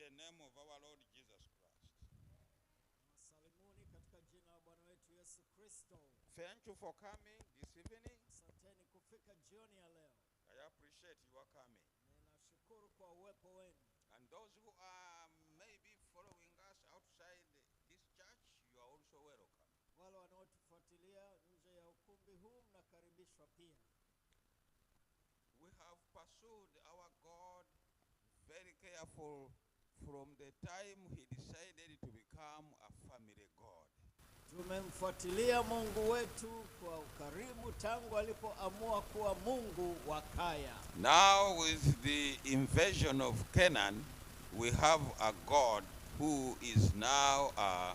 the name of our Lord Jesus Christ. Salimuni katika jina la Bwana wetu Yesu Kristo. Thank you for coming this evening. Asanteni kufika jioni ya leo. I appreciate your coming. Ninashukuru kwa uwepo wenu. And those who are maybe following us outside this church, you are also welcome. Wale wanaotufuatilia nje ya ukumbi huu mnakaribishwa pia. We have pursued our God very careful from the time he decided to become a family God. Tumemfuatilia Mungu wetu kwa ukaribu tangu alipoamua kuwa Mungu wa kaya. Now with the invasion of Canaan, we have a God who is now a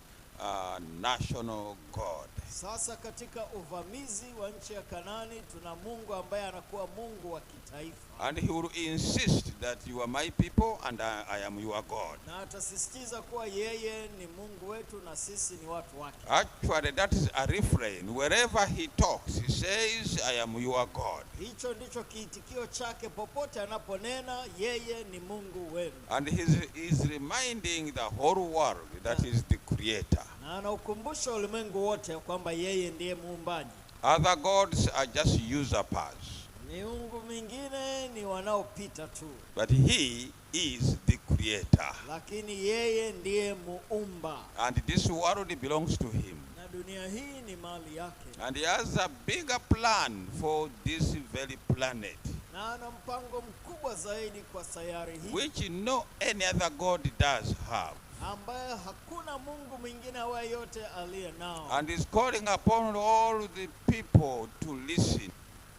national God. Sasa katika uvamizi wa nchi ya Kanaani tuna Mungu ambaye anakuwa Mungu wa kitaifa. And he will insist that you are my people and I am your God. Na atasisitiza kuwa yeye ni Mungu wetu na sisi ni watu wake. Actually, that is a refrain. Wherever he talks, he says, I am your God. Hicho ndicho kiitikio chake popote anaponena yeye ni Mungu wenu. And he is reminding the whole world that he is the creator. Na anakumbusha ulimwengu wote kwamba yeye ndiye muumbaji. Other gods are just usurpers. Miungu mingine ni wanaopita tu. But he is the creator. Lakini yeye ndiye muumba. And this world belongs to him. Na dunia hii ni mali yake. And he has a bigger plan for this very planet, Na ana mpango mkubwa zaidi kwa sayari hii, which no any other God does have. ambaye hakuna Mungu mwingine awaye yote aliye nao. And is calling upon all the people to listen.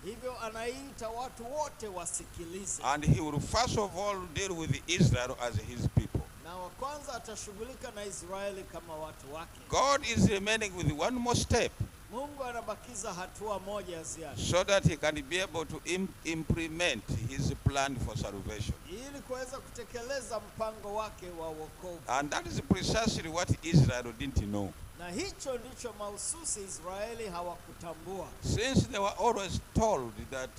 Hivyo anaita watu wote wasikilize. And he will first of all deal with Israel as his people. Na wa kwanza atashughulika na Israeli kama watu wake. God is remaining with one more step, Mungu anabakiza hatua moja ya ziada, so that he can be able to implement his plan for salvation. ili kuweza kutekeleza mpango wake wa wokovu. And that is precisely what Israel didn't know. Na hicho ndicho mahususi Israeli hawakutambua. Since they were always told that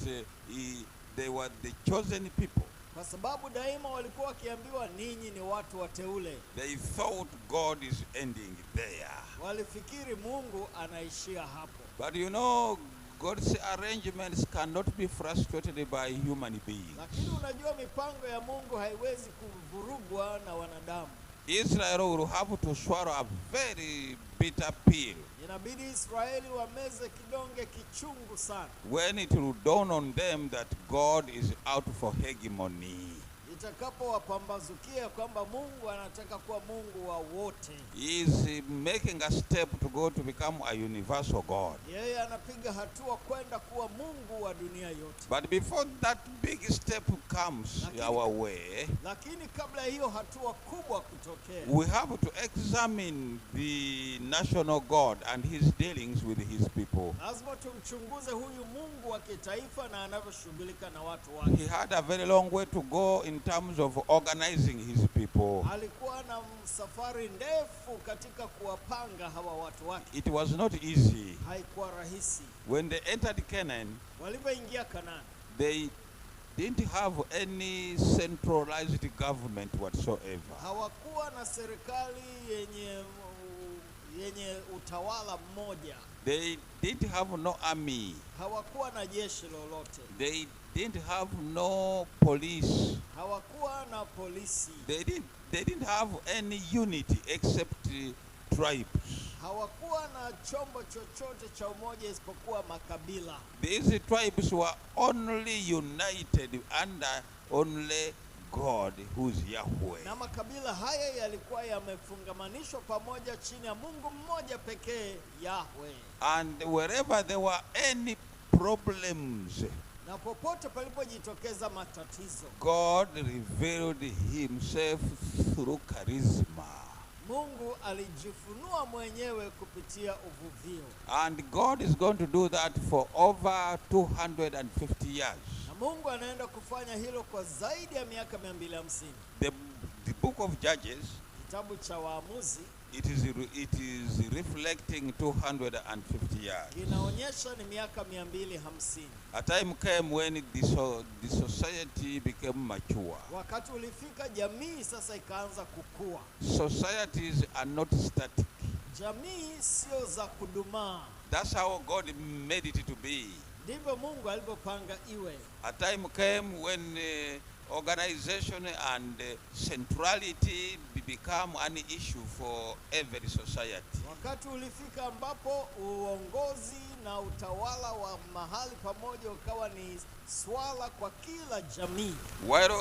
they were the chosen people, Kwa sababu daima walikuwa wakiambiwa ninyi ni watu wateule. they thought God is ending there. Walifikiri Mungu anaishia hapo. But you know, God's arrangements cannot be frustrated by human beings. Lakini unajua mipango ya Mungu haiwezi kuvurugwa na wanadamu. Israel will have to swallow a very bitter pill Inabidi Israeli wameze kidonge kichungu sana when it will dawn on them that God is out for hegemony. itakapowapambazukia kwamba Mungu anataka kuwa Mungu wa wote. He is making a step to go to become a universal God. Yeye anapiga hatua kwenda kuwa Mungu wa dunia yote. But before that big step comes our way, Lakini kabla hiyo hatua kubwa kutokea, we have to examine the national God and his dealings with his people. lazima tumchunguze huyu Mungu wa kitaifa na anavyoshughulika na watu wake. He had a very long way to go in terms of organizing his people. Alikuwa na safari ndefu katika kuwapanga hawa watu wake. It was not easy. Haikuwa rahisi. When they entered Canaan, Walipoingia Kanaani, they didn't have any centralized government whatsoever. hawakuwa na serikali yenye utawala mmoja. They didn't have no army. Hawakuwa na jeshi lolote. They didn't have no police. Hawakuwa na polisi. They didn't have any unity except tribes. Hawakuwa na chombo chochote cha umoja isipokuwa makabila. These tribes were only united under only God, who is Yahweh. Na makabila haya yalikuwa yamefungamanishwa pamoja chini ya Mungu mmoja pekee, Yahweh. And wherever there were any problems, Na popote palipojitokeza matatizo, God revealed himself through charisma. Mungu alijifunua mwenyewe kupitia uvuvio. And God is going to do that for over 250 years. Na Mungu anaenda kufanya hilo kwa zaidi ya miaka 250. The book of Judges Kitabu cha Waamuzi It is reflecting 250 years. Inaonyesha ni miaka 250. A time came when the society became mature. Wakati ulifika jamii sasa ikaanza kukua. Societies are not static. Jamii sio za kudumaa. That's how God made it to be. Ndivyo Mungu alivyopanga iwe. A time came when organization and centrality become an issue for every society. Wakati ulifika ambapo uongozi na utawala wa mahali pamoja ukawa ni swala kwa kila jamii. While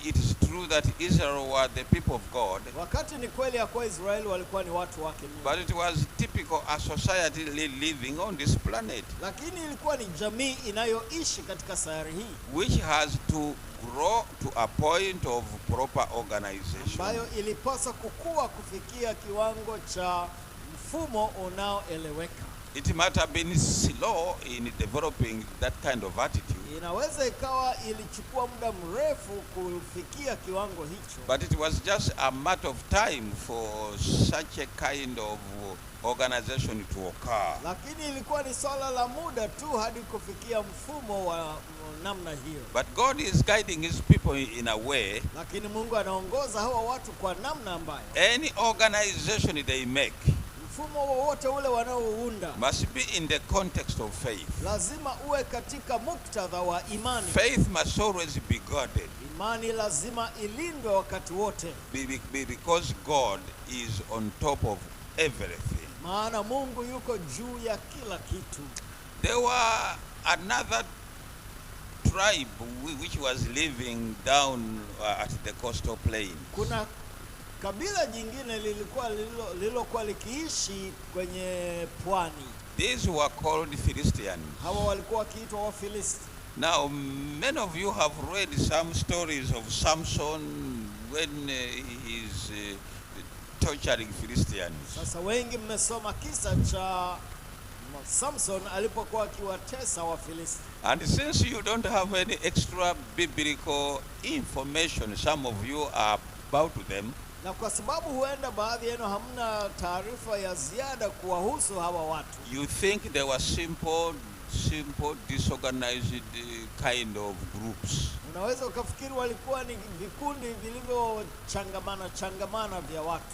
it is true that Israel were the people of God, wakati ni kweli ya kwa Israeli walikuwa ni watu wake Mungu, but it was typical a society living on this planet, lakini ilikuwa ni jamii inayoishi katika sayari hii, which has to grow to a point of proper organization, ambayo ilipaswa kukua kufikia kiwango cha mfumo unaoeleweka. It might have been slow in developing that kind of attitude. Inaweza ikawa ilichukua muda mrefu kufikia kiwango hicho. But it was just a matter of time for such a kind of organization to occur. Lakini ilikuwa ni swala la muda tu hadi kufikia mfumo wa namna hiyo. But God is guiding his people in a way. Lakini Mungu anaongoza hawa watu kwa namna ambayo any organization they make, mfumo wowote ule wanaounda, must be in the context of faith. lazima uwe katika muktadha wa imani. Faith must always be guarded. Imani lazima ilindwe wakati wote. Because God is on top of everything. Maana Mungu yuko juu ya kila kitu. There were another tribe which was living down at the coastal plain. Kuna kabila jingine lililokuwa likiishi kwenye pwani. These were called Philistines. Hawa walikuwa wakiitwa Wafilisti. Now, many of you have read some stories of Samson when he is torturing Philistines. Sasa wengi mmesoma kisa cha Samson alipokuwa akiwatesa Wafilisti. And since you don't have any extra biblical information, some of you are about them. Na kwa sababu huenda baadhi yenu hamna taarifa ya ziada kuwahusu hawa watu, You think they were simple disorganized kind of groups. unaweza ukafikiri walikuwa ni vikundi vilivyochangana vya watu.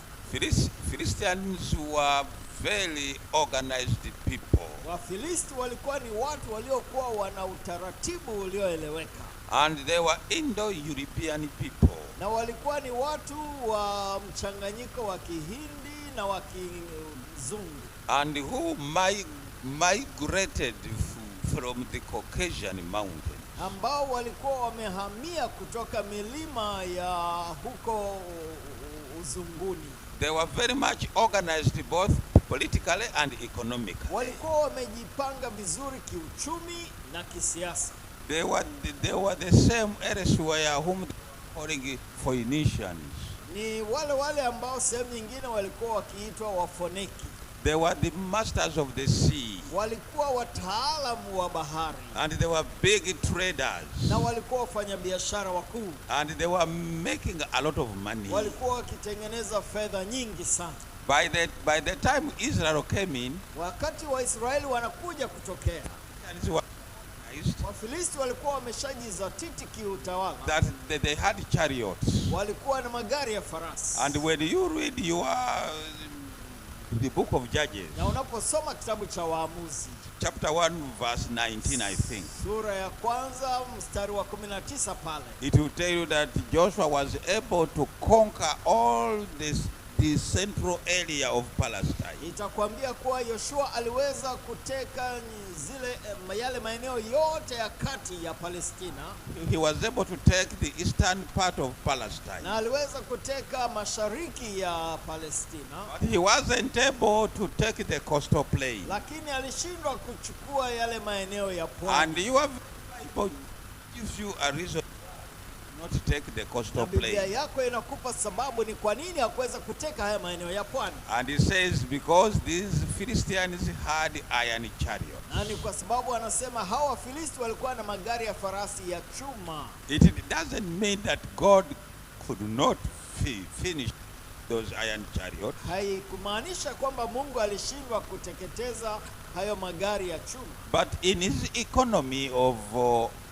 Philistines were very organized people. Wafilisti walikuwa ni watu waliokuwa wana utaratibu ulioeleweka. And they were Indo-European people. Na walikuwa ni watu wa mchanganyiko wa Kihindi na wa Kizungu. And who migrated from the Caucasian mountains. Ambao walikuwa wamehamia kutoka milima ya huko Uzunguni. They were very much organized both politically and economically. Walikuwa wamejipanga vizuri kiuchumi na kisiasa. They were the same elsewhere whom they were calling Phoenicians. Ni wale ambao sehemu nyingine walikuwa wakiitwa Wafoneki. They were the masters of the sea. Walikuwa wataalamu wa bahari. And they were big traders. Na walikuwa wafanyabiashara wakuu. And they were making a lot of money. Walikuwa wakitengeneza fedha nyingi sana. By the time Israel came in, wakati Waisraeli wanakuja kutokea, Wafilisti walikuwa wameshajizatiti kiutawala. That they had chariots. Walikuwa na magari ya farasi. And when you read the book of Judges, na unaposoma kitabu cha Waamuzi, chapter 1 verse 19, I think, sura ya kwanza mstari wa 19 pale, it will tell you that Joshua was able to conquer all the central area of Palestine. Itakwambia kuwa Yoshua aliweza kuteka yale maeneo yote ya kati ya Palestina. He was able to take the eastern part of Palestine. Na aliweza kuteka mashariki ya Palestina. But he wasn't able to take the coastal plain. Lakini alishindwa kuchukua yale maeneo ya pwani. And your Bible gives you a reason not to take the coastal plain. Biblia yako inakupa sababu ni kwa nini hakuweza kuteka haya maeneo ya pwani. And it says because these Philistines had iron chariots. Na ni kwa sababu anasema hawa Wafilisti walikuwa na magari ya farasi ya chuma. It doesn't mean that God could not finish those iron chariots. Haikumaanisha kwamba Mungu alishindwa kuteketeza hayo magari ya chuma. But in his economy of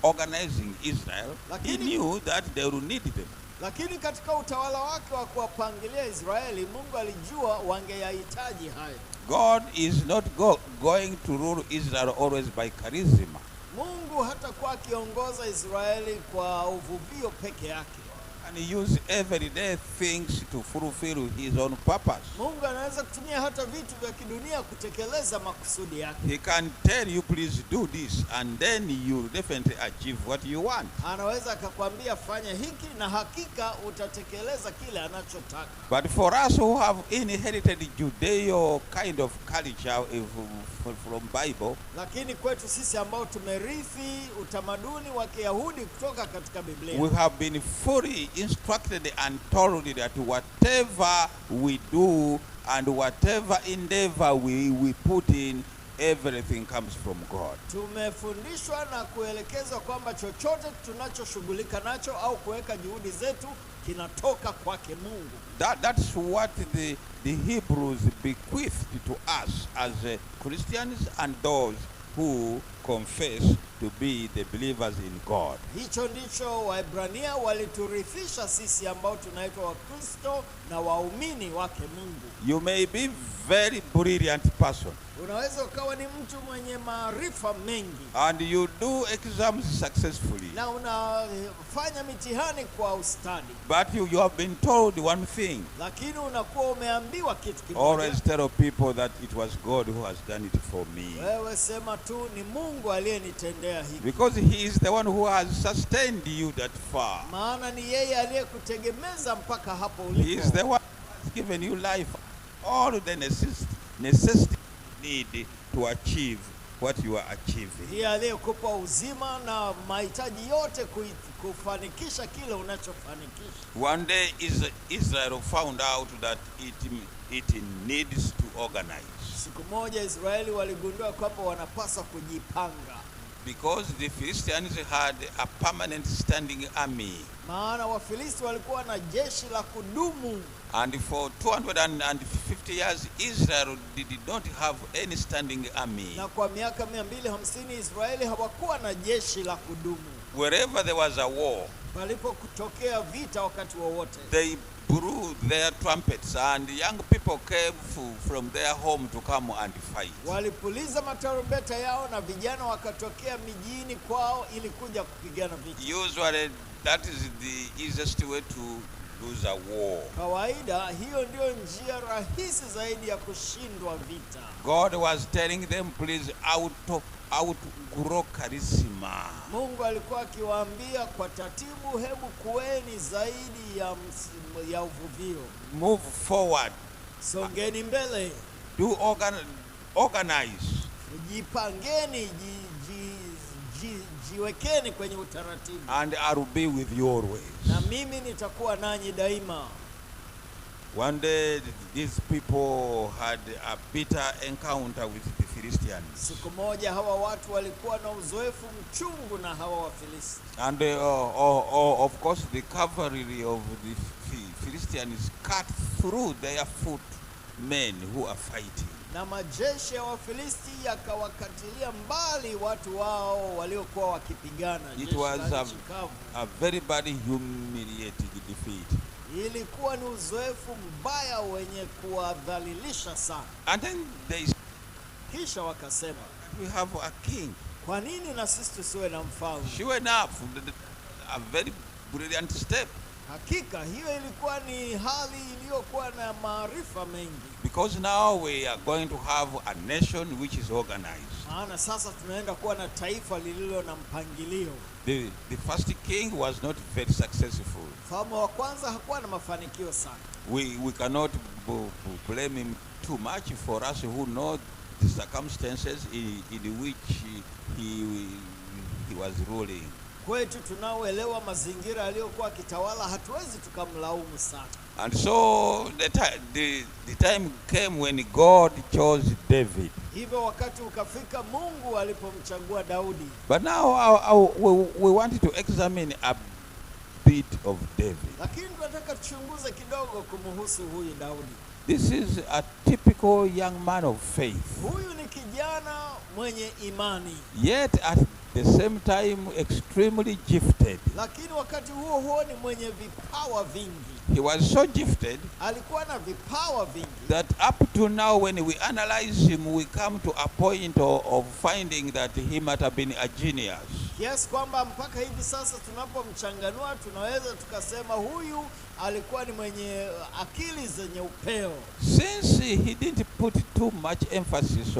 organizing Israel, he knew that they would need them. Lakini katika utawala wake wa kuwapangilia Israeli, Mungu alijua wangeyahitaji hayo. God is not going to rule Israel always by charisma. Mungu hatakuwa akiongoza Israeli kwa uvuvio peke yake. And he use everyday things to fulfill his own purpose. Mungu anaweza kutumia hata vitu vya kidunia kutekeleza makusudi yake. He can tell you, please do this, and then you definitely achieve what you want. Anaweza akakwambia fanya hiki na hakika utatekeleza kile anachotaka. But for us who have inherited Judeo kind of culture from Bible, lakini kwetu sisi ambao tumerithi utamaduni wa Kiyahudi kutoka katika Biblia, we have been fully instructed and told that whatever we do and whatever endeavor we put in, everything comes from God. Tumefundishwa na kuelekezwa kwamba chochote tunachoshughulika nacho au kuweka juhudi zetu kinatoka kwake Mungu. That's what the Hebrews bequeathed to us as Christians and those who confess to be the believers in God. Hicho ndicho Waebrania waliturithisha sisi ambao tunaitwa Wakristo na waumini wake Mungu. You may be very brilliant person. Unaweza ukawa ni mtu mwenye maarifa mengi. And you do exams successfully. Na unafanya mitihani kwa ustadi. But you have been told one thing. Lakini unakuwa umeambiwa kitu kimoja. Always tell people that it was God who has done it for me. Wewe sema tu ni Mungu aliyenitendea hivi. Because he is the one who has sustained you that far. Maana ni yeye aliyekutegemeza mpaka hapo ulipo. He is the one who has given you life, all the necessity need to achieve what you are achieving. Yeye aliyekupa uzima na mahitaji yote kufanikisha kile unachofanikisha. One day Israel found out that it needs to organize. Siku moja Israeli waligundua kwamba wanapaswa kujipanga. Because the Philistines had a permanent standing army. Maana Wafilisti walikuwa na jeshi la kudumu. And for 250 years Israel did not have any standing army. Na kwa miaka 250 Israeli hawakuwa na jeshi la kudumu. Wherever there was a war, palipo kutokea vita wakati wowote, they blew their trumpets and young people came from their home to come and fight. Walipuliza matarumbeta yao na vijana wakatokea mijini kwao ili kuja kupigana vita. Usually that is the easiest way to lose a war. Kawaida hiyo ndio njia rahisi zaidi ya kushindwa vita. God was telling them, please outgrow charisma. Mungu alikuwa akiwaambia kwa taratibu, hebu kueni zaidi ya uvuvio. Move forward. Songeni mbele. Do organize. Jipangeni, jiwekeni kwenye utaratibu. And I will be with you always. Na mimi nitakuwa nanyi daima. One day these people had a bitter encounter with the Philistines. Siku moja hawa watu walikuwa na uzoefu mchungu na hawa Wafilisti. And of course the cavalry of the Philistines cut through their foot men who are fighting. Na majeshi ya Wafilisti yakawakatilia mbali watu wao waliokuwa wakipigana. It was a very bad humiliating defeat. Ilikuwa ni uzoefu mbaya wenye kuwadhalilisha sana. And then they kisha wakasema, we have a king. Kwa nini na sisi tusiwe na mfalme? Sure enough, a very brilliant step. Hakika hiyo ilikuwa ni hali iliyokuwa na maarifa mengi. Because now we are going to have a nation which is organized. Maana sasa tunaenda kuwa na taifa lililo na mpangilio. The first king was not very successful. Mfalme wa kwanza hakuwa na mafanikio sana. We cannot blame him too much for us who know the circumstances in which he was ruling. Kwetu tunaoelewa mazingira aliyokuwa akitawala, hatuwezi tukamlaumu sana. And so the time came when God chose David. Hivyo wakati ukafika Mungu alipomchagua Daudi. But now we want to examine a bit of David. Lakini tunataka tuchunguze kidogo kumhusu huyu Daudi. This is a typical young man of faith. Huyu ni kijana mwenye imani, Yet at the same time extremely gifted. lakini wakati huo huo ni mwenye vipawa vingi. He was so gifted Alikuwa na vipawa vingi that up to now when we analyze him, we come to a point of finding that he might have been a genius. kiasi kwamba mpaka hivi sasa tunapomchanganua tunaweza tukasema huyu alikuwa ni mwenye akili zenye upeo. Since he didn't put too much emphasis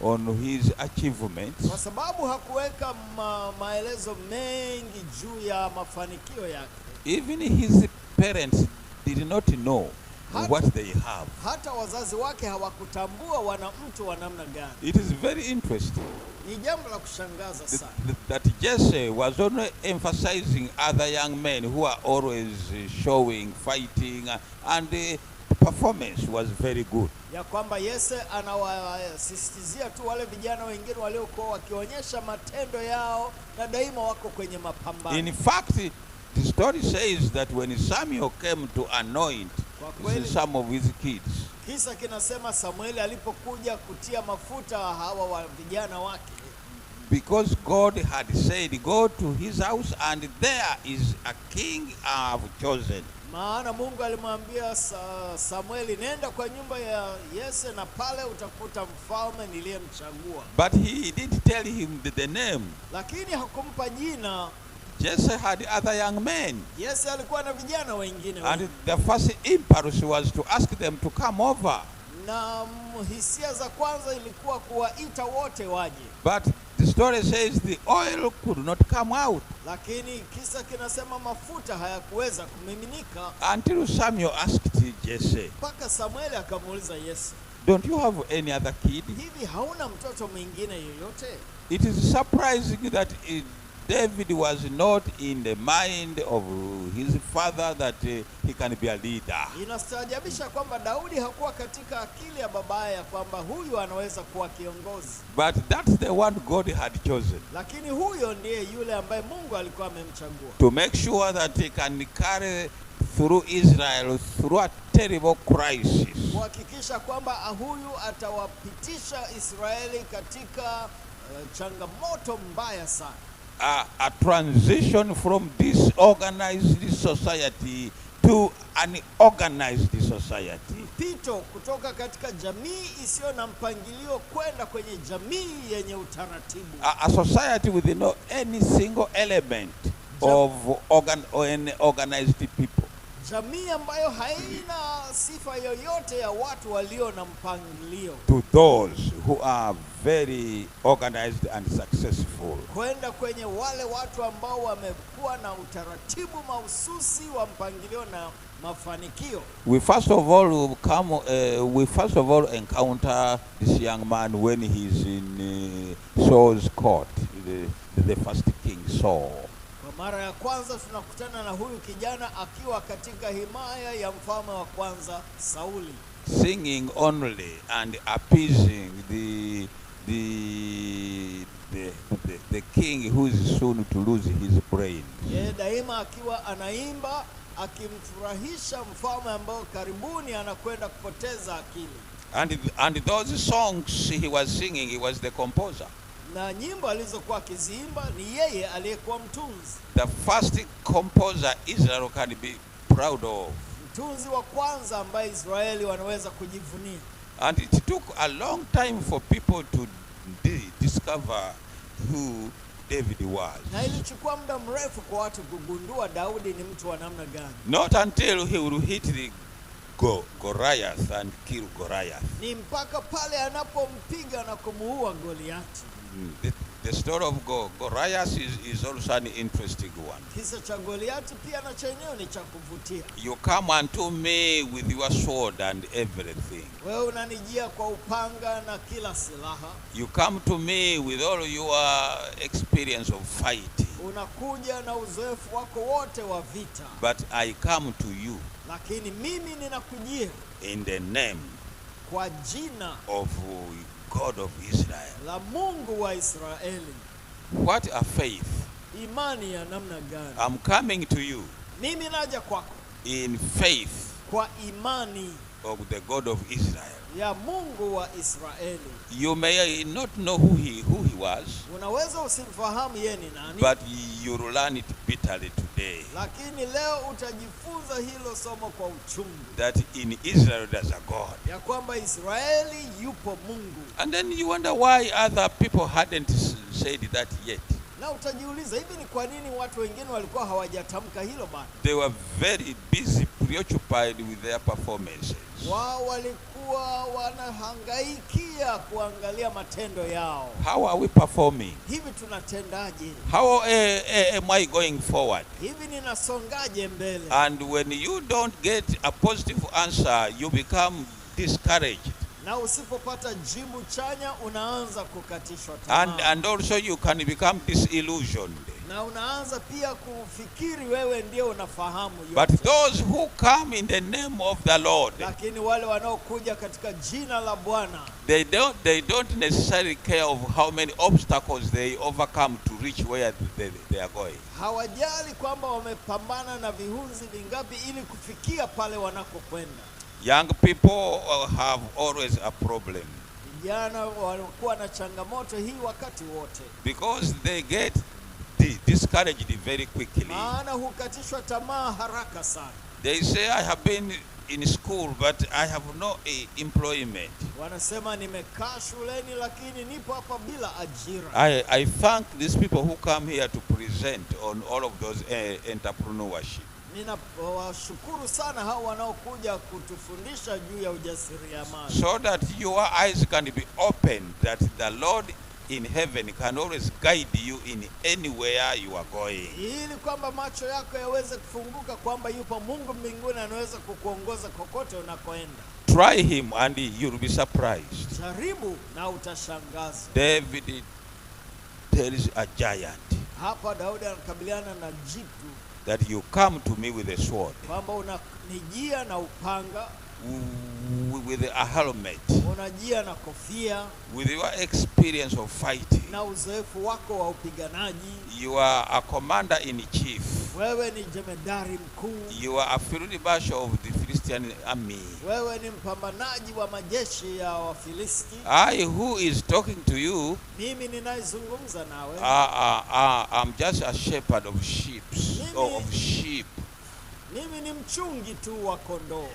on his achievements, Kwa sababu hakuweka maelezo mengi juu ya mafanikio yake. even his parents did not know what they have. Hata wazazi wake hawakutambua wana mtu wa namna gani. It is very interesting Ni jambo la kushangaza sana. that Jesse was only emphasizing other young men who are always showing, fighting, and the performance was very good. Ya kwamba Yese anawasisitizia tu wale vijana wengine waliokuwa wakionyesha matendo yao na daima wako kwenye mapambano. In fact, the story says that when Samuel came to anoint some of his kids, Kisa kinasema Samueli alipokuja kutia mafuta hawa wa vijana wake, because God had said, go to his house and there is a king I have chosen. maana Mungu alimwambia Samueli, nenda kwa nyumba ya Yese na pale utakuta mfalme niliyemchagua. But he didn't tell him the name. Lakini hakumpa jina. Jesse had other young men. Yese alikuwa na vijana wengine And the first impulse was to ask them to come over. na hisia za kwanza ilikuwa kuwaita wote waje. But the story says the oil could not come out Lakini kisa kinasema mafuta hayakuweza kumiminika until Samuel asked Jesse, mpaka Samueli akamuuliza Yese, don't you have any other kid? hivi hauna mtoto mwingine yoyote? It is surprising that David was not in the mind of his father that he can be a leader. Inastaajabisha kwamba Daudi hakuwa katika akili ya babaye ya kwamba huyu anaweza kuwa kiongozi. But that's the one God had chosen Lakini huyo ndiye yule ambaye Mungu alikuwa amemchagua to make sure that he can carry through Israel through a terrible crisis. kuhakikisha kwamba huyu atawapitisha Israeli katika changamoto mbaya sana. A transition from disorganized society to an organized society. Mpito kutoka katika jamii isiyo na mpangilio kwenda kwenye jamii yenye utaratibu. A society with no any single element of organized people. Jamii ambayo haina sifa yoyote ya watu walio na mpangilio. To those who are very organized and successful. Kwenda kwenye wale watu ambao wamekuwa na utaratibu mahususi wa mpangilio na mafanikio. We first of all encounter this young man when he's in Saul's court, the first king Saul. Kwa mara ya kwanza tunakutana na huyu kijana akiwa katika himaya ya mfalme wa kwanza Sauli, singing only and appeasing the king who is soon to lose his brain. daima akiwa anaimba akimfurahisha mfalme ambao karibuni anakwenda kupoteza akili. And those songs he was singing, he was the composer. Na nyimbo alizokuwa akiziimba ni yeye aliyekuwa mtunzi. The first composer Israel can be proud of. Mtunzi wa kwanza ambaye Israeli wanaweza kujivunia. And it took a long time for people to discover who David was. Na ilichukua muda mrefu kwa watu kugundua Daudi ni mtu wa namna gani. Not until he would hit the Goliath and kill Goliath. Ni mpaka pale anapompiga na kumuua Goliati. The story of Goliath is also an interesting one. Kisa cha Goliati pia na chenyewe ni cha kuvutia. You come unto me with your sword and everything. Wewe unanijia kwa upanga na kila silaha. You come to me with all your experience of fighting. Unakuja na uzoefu wako wote wa vita. But I come to you Lakini mimi ninakujia in the name kwa jina of God of Israel. la Mungu wa Israeli. What a faith. Imani ya namna gani? I'm coming to you Mimi naja kwako in faith kwa imani of the God of Israel. ya Mungu wa Israeli. You may not know who he was, Unaweza usimfahamu yeye ni nani, but you'll learn it bitterly today. lakini leo utajifunza hilo somo kwa uchungu, That in Israel there's a God. ya kwamba Israeli yupo Mungu. And then you wonder why other people hadn't said that yet. Na utajiuliza, hivi ni kwa nini watu wengine walikuwa hawajatamka hilo bado? They were very busy, preoccupied with their performances. Wao walikuwa wanahangaikia kuangalia matendo yao. How are we performing? Hivi tunatendaje? How am I going forward? Hivi ninasongaje mbele? And when you don't get a positive answer, you become discouraged. Na usipopata jibu chanya unaanza kukatishwa tamaa. And also you can become disillusioned. Na unaanza pia kufikiri wewe ndio unafahamu yote. But those who come in the name of the Lord, Lakini wale wanaokuja katika jina la Bwana, they don't necessarily care of how many obstacles they overcome to reach where they are going. hawajali kwamba wamepambana na vihunzi vingapi ili kufikia pale wanakokwenda. Young people have always a problem Vijana wanakuwa na changamoto hii wakati wote, because they get discouraged very quickly. maana hukatishwa tamaa haraka sana. They say, I have been in school but I have no employment. Wanasema nimekaa shuleni lakini nipo hapa bila ajira. I thank these people who come here to present on all of those entrepreneurship. Ninawashukuru sana hao wanaokuja kutufundisha juu ya ujasiriamali, So that your eyes can be opened, that the Lord in heaven can always guide you in anywhere you are going. ili kwamba macho yako yaweze kufunguka kwamba yupo Mungu mbinguni anaweza kukuongoza kokote unakoenda. Try him and you'll be surprised. Jaribu na utashangaza. David tells a giant Hapa Daudi anakabiliana na jitu that you come to me with a sword, kwamba unanijia na upanga, with a helmet, unajia na kofia, with your experience of fighting. na uzoefu wako wa upiganaji. You are a commander in chief. Wewe ni jemedari mkuu. You are a field marshal of the Philistine army. Wewe ni mpambanaji wa majeshi ya Wafilisti. I who is talking to you, Mimi ninayezungumza nawe, I'm just a shepherd of sheep. mimi ni mchungi tu wa kondoo,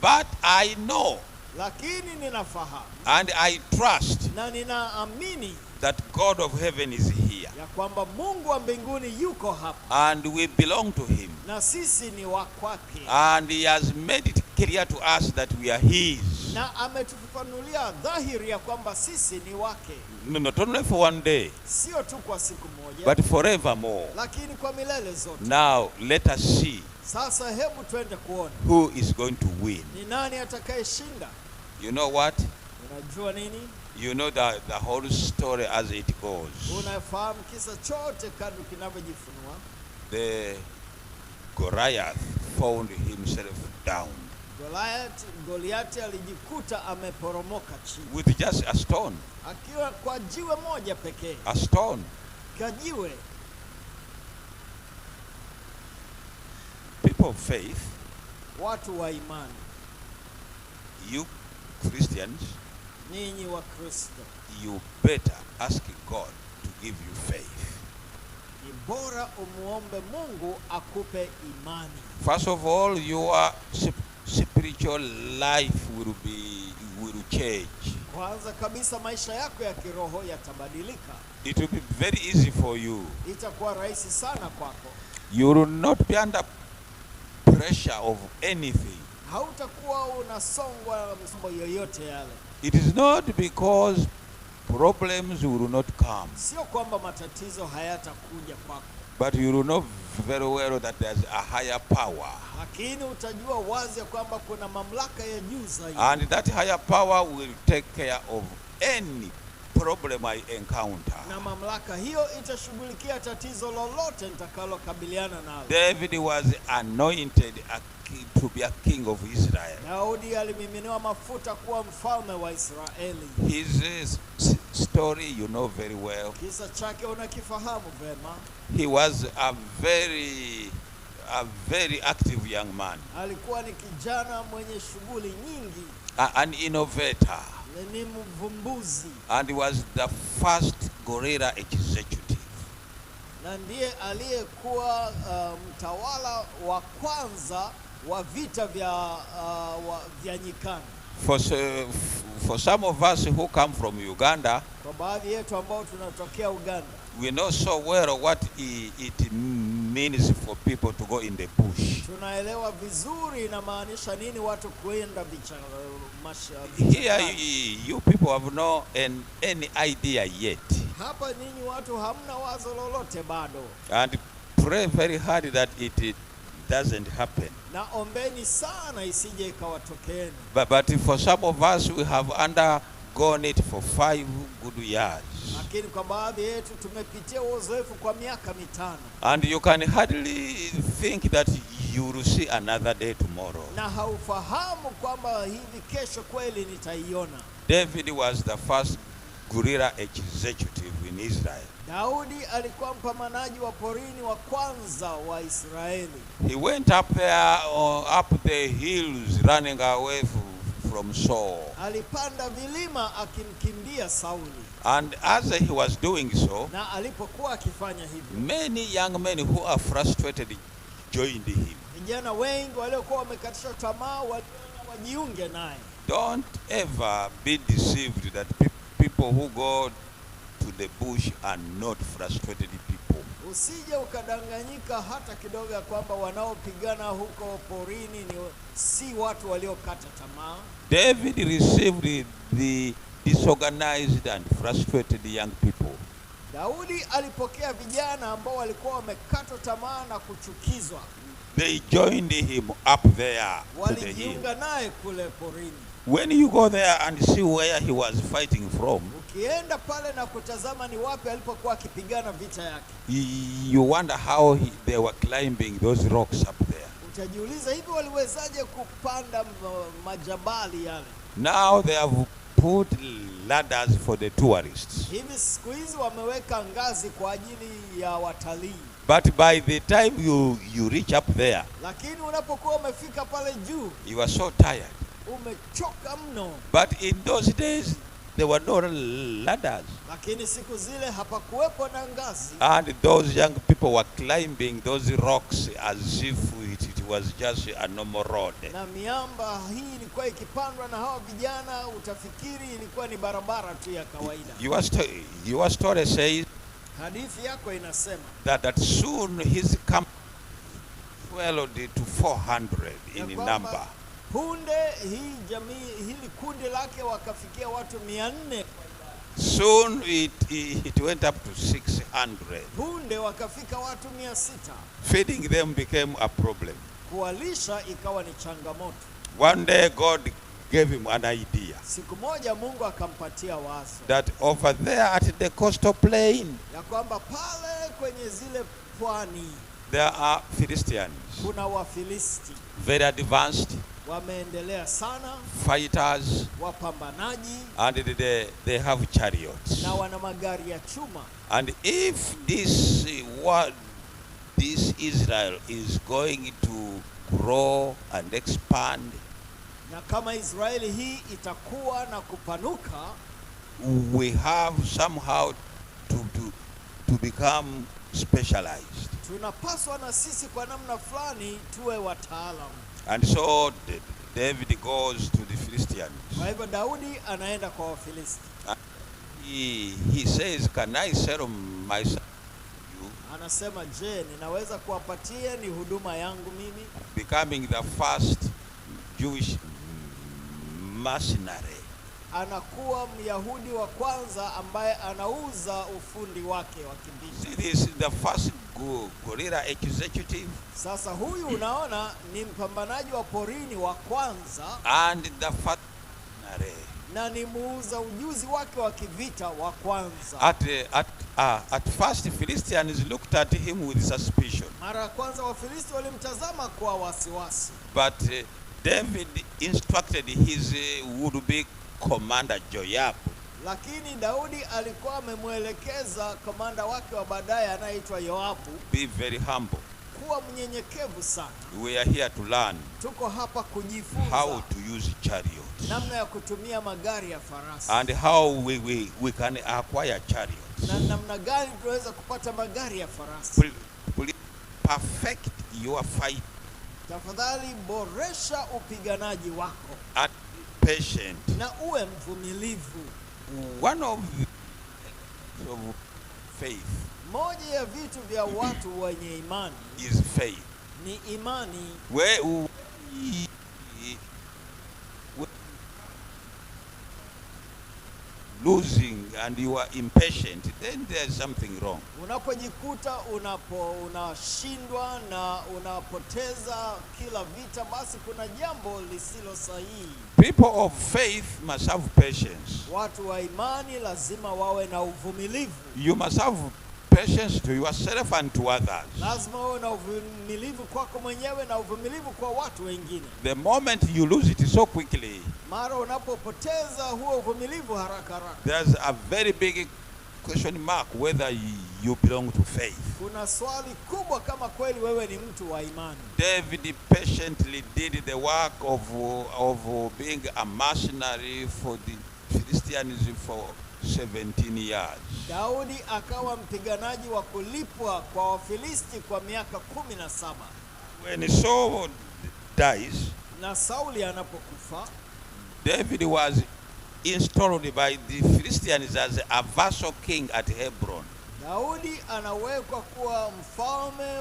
But I know lakini ninafahamu and I trust na ninaamini that God of heaven is here. ya kwamba Mungu wa mbinguni yuko hapa And we belong to him. na sisi ni wa kwake, And he has made it clear to us that we are his. na ametufafanulia dhahiri ya kwamba sisi ni wake, Not only for one day, sio tu kwa siku moja, but forevermore. lakini kwa milele zote. Now let us see Sasa hebu twende kuona who is going to win. ni nani atakayeshinda. You know what? Unajua nini? You know the whole story as it goes. Unafahamu kisa chote kadri kinavyojifunua. The Goliath found himself down Goliati alijikuta ameporomoka chini with just a stone. akiwa kwa jiwe moja pekee. A stone. Kajiwe. People of faith, Watu wa imani, you Christians, ninyi wa Kristo, you better ask God to give you faith. ni bora umuombe Mungu akupe imani. First of all, your spiritual life will change. Kwanza kabisa maisha yako ya kiroho yatabadilika. It will be very easy for you. Itakuwa rahisi sana kwako. You will not be under pressure of anything. Hautakuwa unasongwa na msongo yoyote yale. It is not because problems will not come, Sio kwamba matatizo hayatakuja kwako, but you will know very well that there's a higher power. lakini utajua wazi kwamba kuna mamlaka ya juu zaidi. And that higher power will take care of any problem I encounter. Na mamlaka hiyo itashughulikia tatizo lolote nitakalokabiliana nalo. David was anointed to be a king of Israel. Daudi alimiminiwa mafuta kuwa mfalme wa Israeli. His story you know very well. Kisa chake unakifahamu vema. He was a very active young man. Alikuwa ni kijana mwenye shughuli nyingi. An innovator. Ni mvumbuzi. And he was the first guerrilla executive. Na ndiye aliyekuwa mtawala wa kwanza wa vita vya nyikani. For some of us who come from Uganda, kwa baadhi yetu ambao tunatokea Uganda, we know so well what it means for people to go in the bush. Tunaelewa vizuri inamaanisha nini watu kuenda Here you people have no any idea yet. Hapa ninyi watu hamna wazo lolote bado. And pray very hard that it doesn't happen. Na ombeni sana isije ikawatokeeni. But for some of us we have undergone it for 5 good years. Lakini kwa baadhi yetu tumepitia uzoefu kwa miaka 5. And you can hardly think that you will see another day tomorrow. Na haufahamu kwamba hivi kesho kweli nitaiona. David was the first guerrilla executive in Israel. Daudi alikuwa mpambanaji wa porini wa kwanza wa Israeli. He went up there up the hills running away from Saul. Alipanda vilima akimkimbia Sauli. And as he was doing so, na alipokuwa akifanya hivyo, many young men who are frustrated joined him. Vijana wengi waliokuwa wamekatisha tamaa wajiunge naye. Don't ever be deceived that people who go to the bush are not frustrated people. Usije ukadanganyika hata kidogo ya kwamba wanaopigana huko porini si watu waliokata tamaa. David received the disorganized and frustrated young people. Daudi alipokea vijana ambao walikuwa wamekata tamaa na kuchukizwa. They joined him up there. Walijiunga naye kule porini. When you go there and see where he was fighting from, ukienda pale na kutazama ni wapi alipokuwa akipigana vita yake, you wonder how they were climbing those rocks up there. Utajiuliza hivi waliwezaje kupanda majabali yale. Now they have put ladders for the tourists. Hivi siku hizi wameweka ngazi kwa ajili ya watalii. But by the time you reach up there, lakini unapokuwa umefika pale juu, you are so tired. Umechoka mno. But in those days there were no ladders. Lakini siku zile hapakuwepo na ngazi. And those young people were climbing those rocks as if it was just a normal road. Na miamba hii ilikuwa ikipandwa na hawa vijana, utafikiri ilikuwa ni barabara tu ya kawaida. Your story says, hadithi yako inasema that soon his camp swelled to 400 in number. Punde hii jamii, hili kundi lake wakafikia watu 400. Soon it went up to 600. Punde wakafika watu 600. Feeding them became a problem. Kuwalisha ikawa ni changamoto. One day God gave him an idea. Siku moja Mungu akampatia wazo. That over there at the coastal plain, ya kwamba pale kwenye zile pwani, there are Philistines. Kuna Wafilisti. Very advanced. Wameendelea sana. Fighters. Wapambanaji. And they have chariots. Na wana magari ya chuma. And if this Israel is going to grow and expand, na kama Israeli hii itakuwa na kupanuka, we have somehow to become specialized. Tunapaswa na sisi kwa namna fulani tuwe wataalamu. And so David goes to the Philistines. Kwa hivyo Daudi anaenda kwa Wafilisti. He says, can I sell my son to you? Anasema, je, ninaweza kuwapatia ni huduma yangu mimi? Becoming the first Jewish mercenary. Anakuwa Myahudi wa kwanza ambaye anauza ufundi wake wa kibishi. This is the first guerrilla executive. Sasa huyu unaona ni mpambanaji wa porini wa kwanza. And the first mercenary. na ni muuza ujuzi wake wa kivita wa kwanza. At first, Philistines looked at him with suspicion. Mara ya kwanza Wafilisti walimtazama kwa wasiwasi. But David instructed his would-be commander Joab. Lakini Daudi alikuwa amemwelekeza komanda wake wa baadaye anaitwa Yoabu, be very humble. kuwa mnyenyekevu sana. We are here to learn Tuko hapa kujifunza how to use chariots namna ya kutumia magari ya farasi, and how we can acquire chariots. na namna gani tunaweza kupata magari ya farasi. Please perfect your fight Tafadhali boresha upiganaji wako and be patient. na uwe mvumilivu. One of faith Moja ya vitu vya watu wenye imani is faith. ni imani. Where losing and you are impatient, then there's something wrong. Unapojikuta unashindwa na unapoteza kila vita, basi kuna jambo lisilo sahihi. People of faith must have patience. Watu wa imani lazima wawe na uvumilivu. You must have patience to yourself and to others. Lazima wawe na uvumilivu kwako mwenyewe na uvumilivu kwa watu wengine. The moment you lose it so quickly, mara unapopoteza huo uvumilivu haraka, there's a very big question mark whether you belong to faith. Kuna swali kubwa kama kweli wewe ni mtu wa imani. David patiently did the work of being a mercenary for the Philistines for 17 years. Daudi akawa mpiganaji wa kulipwa kwa Wafilisti kwa miaka 17. When Saul dies, na Sauli anapokufa, David was installed by the Philistines as a vassal king at Hebron. Daudi anawekwa kuwa mfalme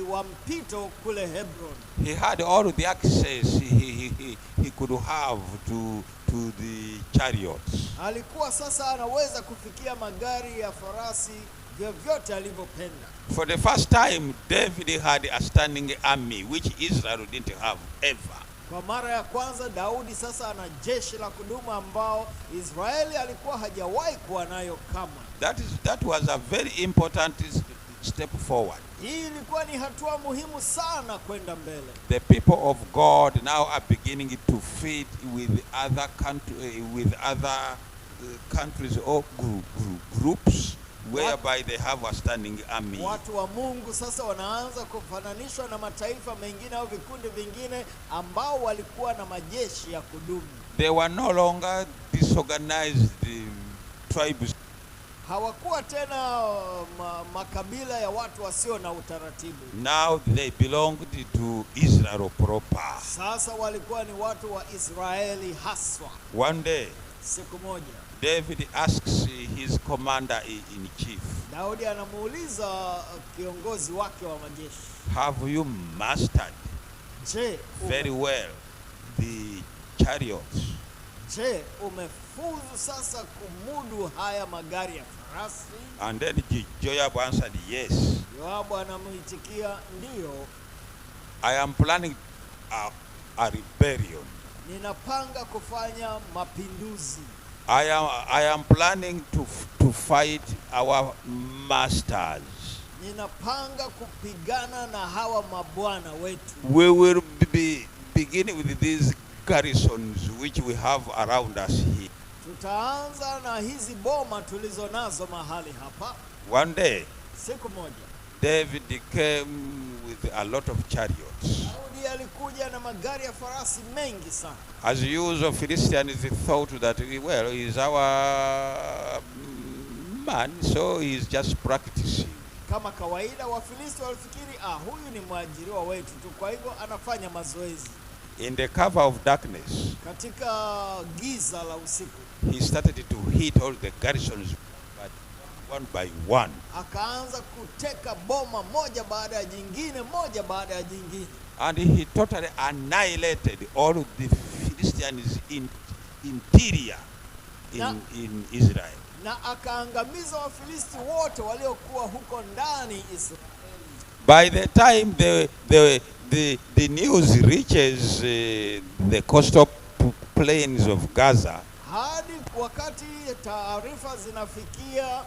wa mpito kule Hebron. He had all the access he could have to the chariots. Alikuwa sasa anaweza kufikia magari ya farasi vyovyote alivyopenda. For the first time, David had a standing army which Israel didn't have ever. Kwa mara ya kwanza Daudi sasa ana jeshi la kudumu ambao Israeli alikuwa hajawahi kuwa nayo kama. That was a very important step forward. Hii ilikuwa ni hatua muhimu sana kwenda mbele. The people of God now are beginning to fit with other countries or groups whereby they have a standing army. Watu wa Mungu sasa wanaanza kufananishwa na mataifa mengine au vikundi vingine ambao walikuwa na majeshi ya kudumu. They were no longer disorganized tribes. Hawakuwa tena makabila ya watu wasio na utaratibu. Now they belonged to Israel proper. Sasa walikuwa ni watu wa Israeli haswa. One day, siku moja, David asks his commander in chief, Daudi anamuuliza kiongozi wake wa majeshi, have you mastered very well the chariots? Je, umefuzu sasa kumudu haya magari ya farasi? And then Joab answered yes. Yoabu anamuitikia ndio. I am planning a rebellion. Ninapanga kufanya mapinduzi. I am planning to fight our masters. Ninapanga kupigana na hawa mabwana wetu. We will be beginning with these garrisons which we have around us here. Tutaanza na hizi boma tulizo nazo mahali hapa. One day, siku moja, David came with a lot of chariots. Daudi alikuja na magari ya farasi mengi sana. As usual, Philistines thought that, well, he's our man, so he's just practicing. Kama kawaida Wafilisti walifikiri huyu ni mwajiriwa wetu tu, kwa hivyo anafanya mazoezi. In the cover of darkness, katika giza la usiku, he started to hit all the garrisons one by one. Akaanza kuteka boma moja baada ya jingine. And he totally annihilated all of the Philistines in interior in Israel. Na akaangamiza Wafilisti wote waliokuwa huko ndani Israeli. By the time the news reaches the coastal plains of Gaza, hadi wakati taarifa zinafikia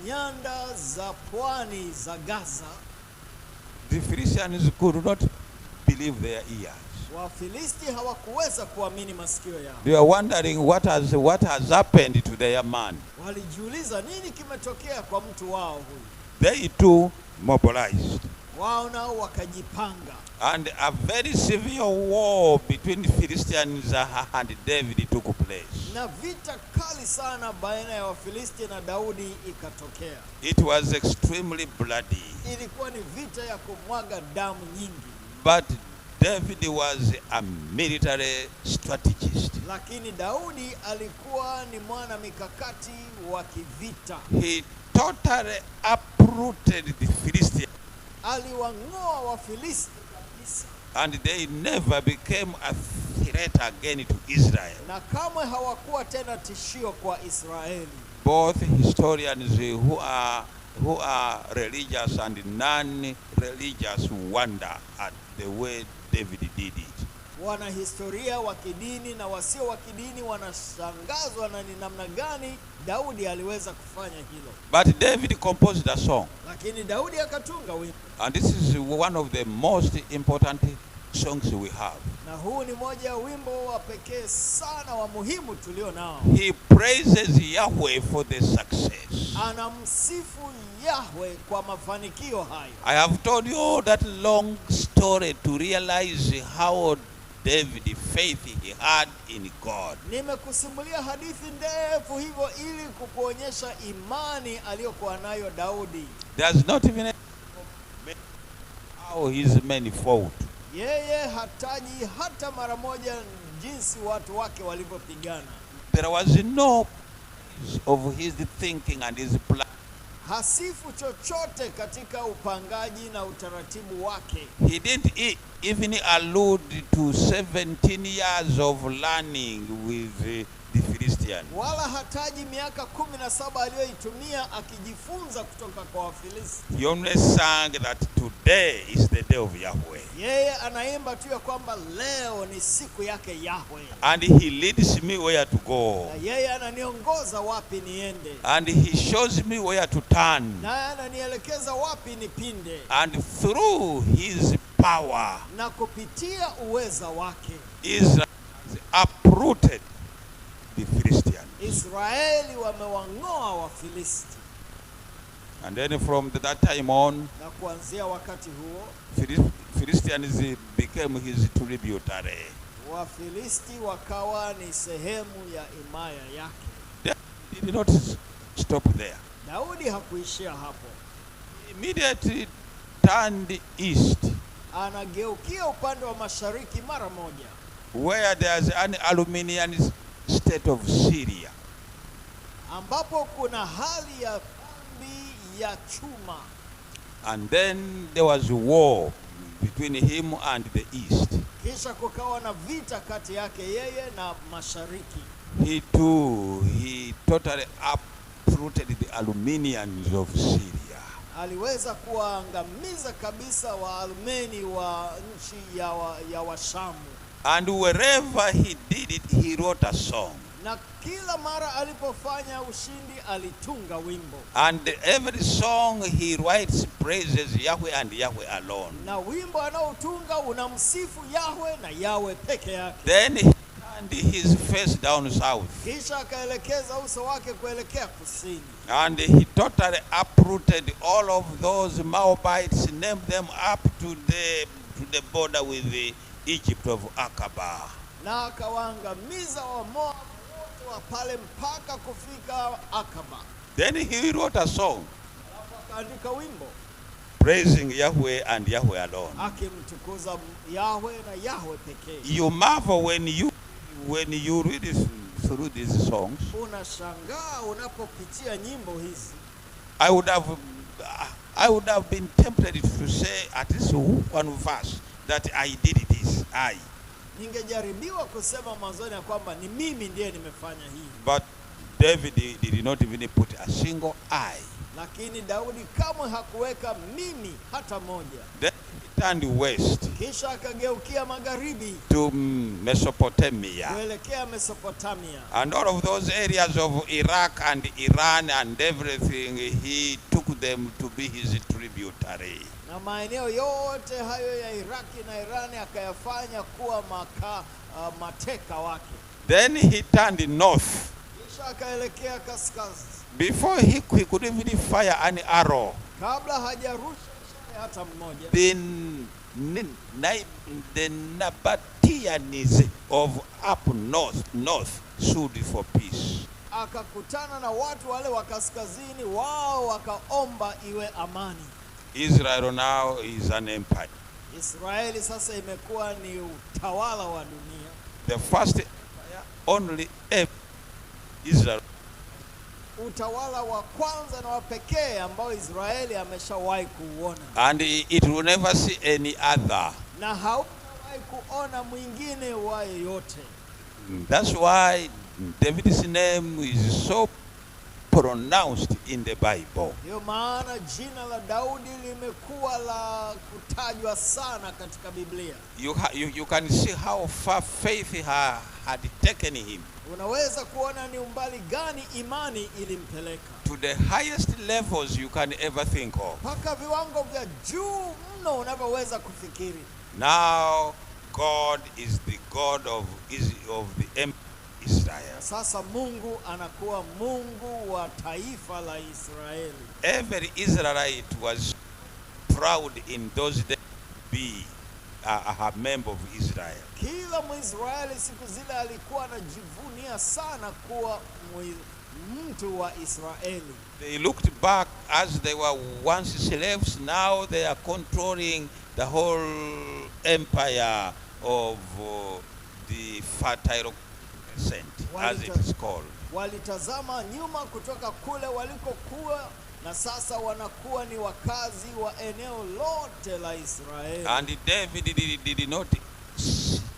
nyanda za pwani za Gaza, the Philistines could not believe their ears. Wafilisti hawakuweza kuamini masikio yao. They were wondering what has happened to their man. Walijiuliza nini kimetokea kwa mtu wao huyu. They too mobilized. Wao nao wakajipanga. And a very severe war between the Philistines and David took place. Na vita kali sana baina ya Wafilisti na Daudi ikatokea. It was extremely bloody. Ilikuwa ni vita ya kumwaga damu nyingi. But David was a military strategist. Lakini Daudi alikuwa ni mwana mikakati wa kivita. He totally uprooted the Philistines. Aliwang'oa Wafilisti kabisa. And they never became a threat again to Israel. Na kamwe hawakuwa tena tishio kwa Israeli. Both historians who are religious and non-religious wonder at the way David did it. Wanahistoria wa kidini na wasio wa kidini wanashangazwa na ni namna gani Daudi aliweza kufanya hilo. But David composed a song. Lakini Daudi akatunga wimbo. And this is one of the most important songs we have. Na huu ni moja ya wimbo wa pekee sana wa muhimu tulio nao. He praises Yahweh for the success. Anamsifu Yahweh kwa mafanikio hayo. I have told you that long story to realize how David faith he had in God. Nimekusimulia hadithi ndefu hivyo ili kukuonyesha imani aliyokuwa nayo Daudi. There's not even how his men fought. Yeye hataji hata mara moja jinsi watu wake walivyopigana. There was no of his thinking and his plan. Hasifu chochote katika upangaji na utaratibu wake. He didn't even allude to 17 years of learning with the Philistines. Wala hataji miaka 17 aliyoitumia akijifunza kutoka kwa Wafilisti. He only sang that today is the day of Yahweh. Yeye anaimba tu ya kwamba leo ni siku yake Yahweh. And he leads me where to go. Na yeye ananiongoza wapi niende. And he shows me where to turn. Na ananielekeza wapi nipinde. And through his power, na kupitia uweza wake, Israel has uprooted the Philistines. Israeli wamewang'oa Wafilisti. And then from that time on, Na kuanzia wakati huo, Philistines became his tributary. Wafilisti wakawa ni sehemu ya himaya yake. They did not stop there. Daudi hakuishia hapo. He immediately turned east, Anageukia upande wa mashariki mara moja, where there's an Armenian state of Syria. ambapo kuna hali ya kambi ya chuma. And then there was war between him and the east. Kisha kukawa na vita kati yake yeye na mashariki. He totally uprooted the Armenians of Syria. Aliweza kuangamiza kabisa Waarmeni wa nchi ya Washamu. And wherever he did it, he wrote a song. Na kila mara alipofanya ushindi alitunga wimbo. And every song he writes praises Yahweh and Yahweh alone. Na wimbo anaotunga unamsifu Yahweh na Yahweh peke yake. Then he turned his face down south. Kisha akaelekeza uso wake kuelekea kusini. And he totally uprooted all of those Moabites, named them up to the border with the Egypt of Aqaba. Na akawaangamiza Wamoabu wote wa pale mpaka kufika Akaba. Then he wrote a song Akaandika wimbo praising Yahweh and Yahweh alone. akimtukuza Yahweh na Yahweh pekee. You marvel when you read through these songs. Unashangaa unapopitia nyimbo hizi. I would have been tempted to say at least one verse that I did this. Ningejaribiwa kusema mwanzoni ya kwamba ni mimi ndiye nimefanya hii. But David did not even put a single I. Lakini Daudi kamwe hakuweka mimi hata moja. Then he turned west kisha akageukia magharibi to Mesopotamia. kuelekea Mesopotamia. And all of those areas of Iraq and Iran and everything, he took them to be his tributary. Na maeneo yote hayo ya Iraki na Irani akayafanya kuwa mateka wake. Then he turned north. Kisha akaelekea kaskazini. Before he could even fire an arrow, Kabla hajarusha hata mmoja, the Nabateans of up north sued for peace. akakutana na watu wale wa kaskazini, wao wakaomba iwe amani. Israel now is an empire. Israeli sasa imekuwa ni utawala wa dunia. The first empire only Israel. Utawala wa kwanza na wa pekee ambao Israeli ameshawahi kuuona. And it will never see any other. Na hautawahi kuona mwingine wa yote. That's why David's name is so pronounced in the Bible. Ndio maana jina la Daudi limekuwa la kutajwa sana katika Biblia. You can see how far faith had taken him. Unaweza kuona ni umbali gani imani ilimpeleka. To the highest levels you can ever think of. Mpaka viwango vya juu mno unavyoweza kufikiri. Now God is the God of the Israel. Sasa Mungu anakuwa Mungu wa taifa la Israeli. Every Israelite was proud in those days to be a member of Israel. Kila Mwisraeli siku zile alikuwa anajivunia sana kuwa mtu wa Israeli. They looked back as they were once slaves, now they are controlling the whole empire of the Fertile Crescent, as it is called. Walitazama nyuma kutoka kule walikokuwa na sasa wanakuwa ni wakazi wa eneo lote la Israeli. And David did not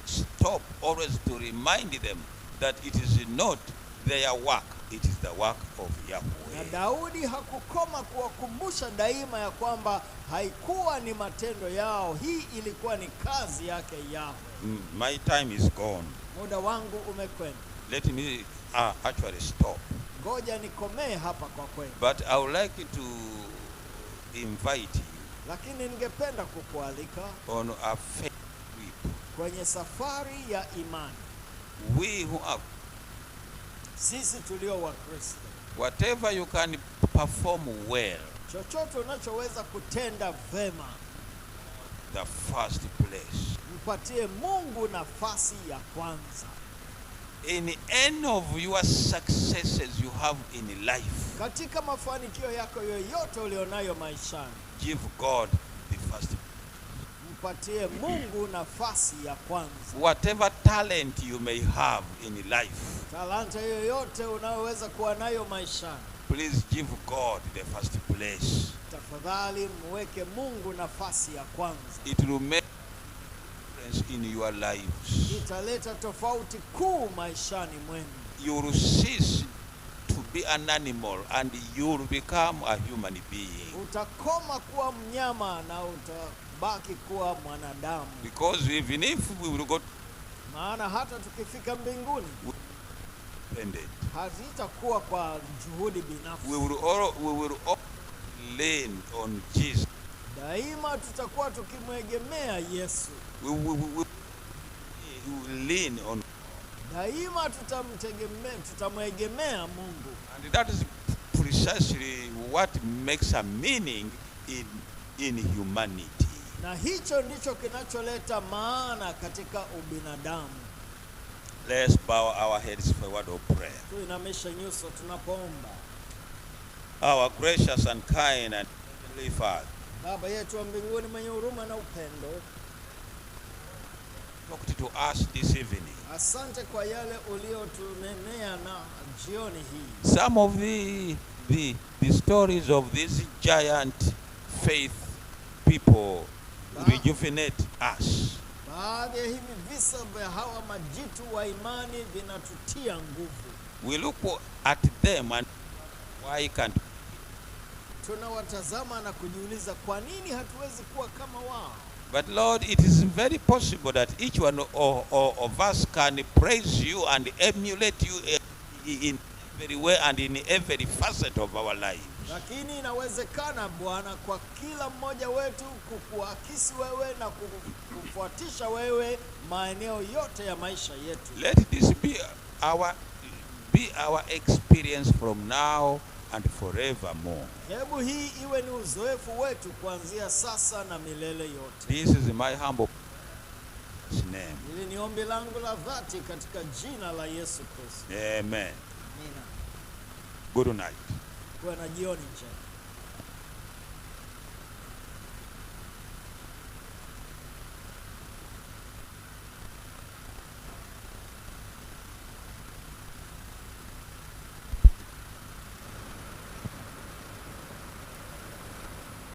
stop always to remind them that it is not their work, it is the work of Yahweh. Na Daudi hakukoma kuwakumbusha daima ya kwamba haikuwa ni matendo yao, hii ilikuwa ni kazi yake Yahweh. My time is gone. Muda wangu umekwenda. Let me actually stop. Ngoja nikomee hapa kwa kweli. But I would like to invite you Lakini ningependa kukualika on a faith trip. kwenye safari ya imani. We who are, Sisi tulio wa Kristo, whatever you can perform well, chochote unachoweza kutenda vema, the first place. mpatie Mungu nafasi ya kwanza. In any of your successes you have in life, Katika mafanikio yako yoyote ulionayo maishani, give God the first. mpatie Mungu nafasi ya kwanza. Whatever talent you may have in life, Talanta yoyote unayoweza kuwa nayo maishani, please give God the first place. tafadhali mweke Mungu nafasi ya kwanza. It will make difference in your lives. Italeta tofauti kuu maishani mwenu. You will cease to be an animal and you will become a human being. Utakoma kuwa mnyama na utabaki kuwa mwanadamu. Because even if we will go Maana hata tukifika mbinguni, independent, hazitakuwa kwa juhudi binafsi. we will all lean on Jesus. Daima tutakuwa tukimwegemea Yesu. We will lean on, Daima tutamwegemea Mungu. and that is precisely what makes a meaning in humanity. Na hicho ndicho kinacholeta maana katika ubinadamu. Let's bow our heads for a word of prayer. Tuinamishe nyuso tunapoomba. Our gracious and kind and heavenly Father, Baba yetu wa mbinguni mwenye huruma na upendo, talk to us this evening. asante kwa yale uliotunenea na jioni hii. Some of the stories of these giant faith people rejuvenate us. Baadhi ya hivi visa vya hawa majitu wa imani vinatutia nguvu. We look at them and why can't Tunawatazama na kujiuliza kwa nini hatuwezi kuwa kama wao. But Lord, it is very possible that each one of us can praise you and emulate you in every way and in every facet of our lives. Lakini inawezekana Bwana kwa kila mmoja wetu kukuakisi wewe na kufuatisha wewe maeneo yote ya maisha yetu. Let this be our experience from now and forevermore. Hebu hii iwe ni uzoefu wetu kuanzia sasa na milele yote. This is my humble name. Hili ni ombi langu la dhati katika jina la Yesu Kristo. Amen. Amina. Good night. Kuwa na jioni njema.